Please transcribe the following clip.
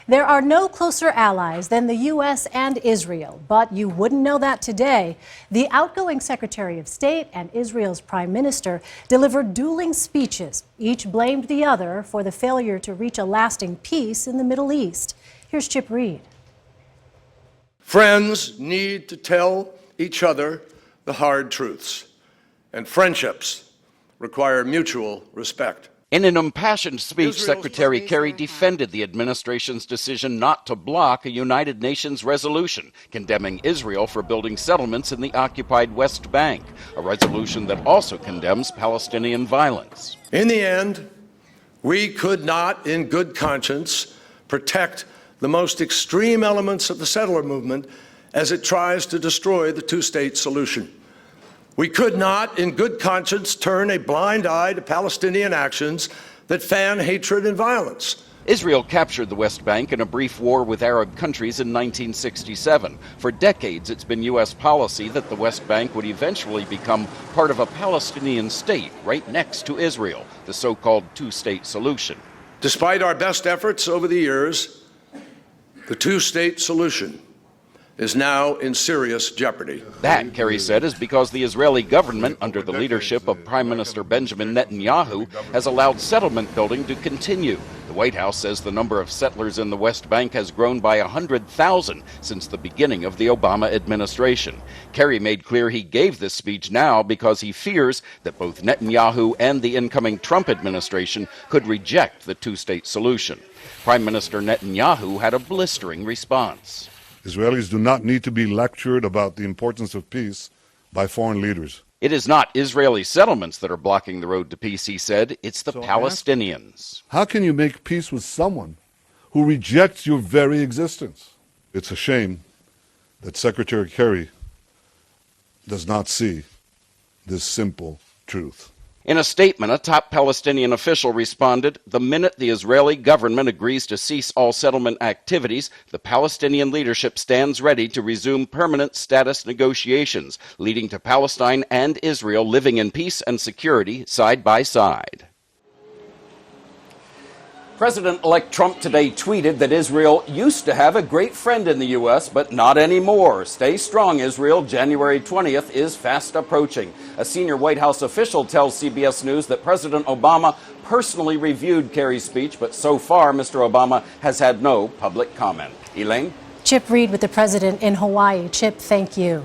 There are no closer allies than the U.S. and Israel, but you wouldn't know that today. The outgoing Secretary of State and Israel's Prime Minister delivered dueling speeches. Each blamed the other for the failure to reach a lasting peace in the Middle East. Here's Chip Reid. Friends need to tell each other the hard truths, and friendships require mutual respect. In an impassioned speech, Secretary Kerry defended the administration's decision not to block a United Nations resolution condemning Israel for building settlements in the occupied West Bank, a resolution that also condemns Palestinian violence. In the end, we could not, in good conscience, protect the most extreme elements of the settler movement as it tries to destroy the two-state solution. We could not, in good conscience, turn a blind eye to Palestinian actions that fan hatred and violence. Israel captured the West Bank in a brief war with Arab countries in 1967. For decades, it's been U.S. policy that the West Bank would eventually become part of a Palestinian state right next to Israel, the so-called two-state solution. Despite our best efforts over the years, the two-state solution is now in serious jeopardy. That, Kerry said, is because the Israeli government, under the leadership of Prime Minister Benjamin Netanyahu, has allowed settlement building to continue. The White House says the number of settlers in the West Bank has grown by 100,000 since the beginning of the Obama administration. Kerry made clear he gave this speech now because he fears that both Netanyahu and the incoming Trump administration could reject the two-state solution. Prime Minister Netanyahu had a blistering response. Israelis do not need to be lectured about the importance of peace by foreign leaders. It is not Israeli settlements that are blocking the road to peace, he said. It's the Palestinians. How can you make peace with someone who rejects your very existence? It's a shame that Secretary Kerry does not see this simple truth. In a statement, a top Palestinian official responded, "The minute the Israeli government agrees to cease all settlement activities, the Palestinian leadership stands ready to resume permanent status negotiations, leading to Palestine and Israel living in peace and security side by side." President-elect Trump today tweeted that Israel used to have a great friend in the U.S., but not anymore. Stay strong, Israel. January 20th is fast approaching. A senior White House official tells CBS News that President Obama personally reviewed Kerry's speech, but so far Mr. Obama has had no public comment. Elaine? Chip Reid with the president in Hawaii. Chip, thank you.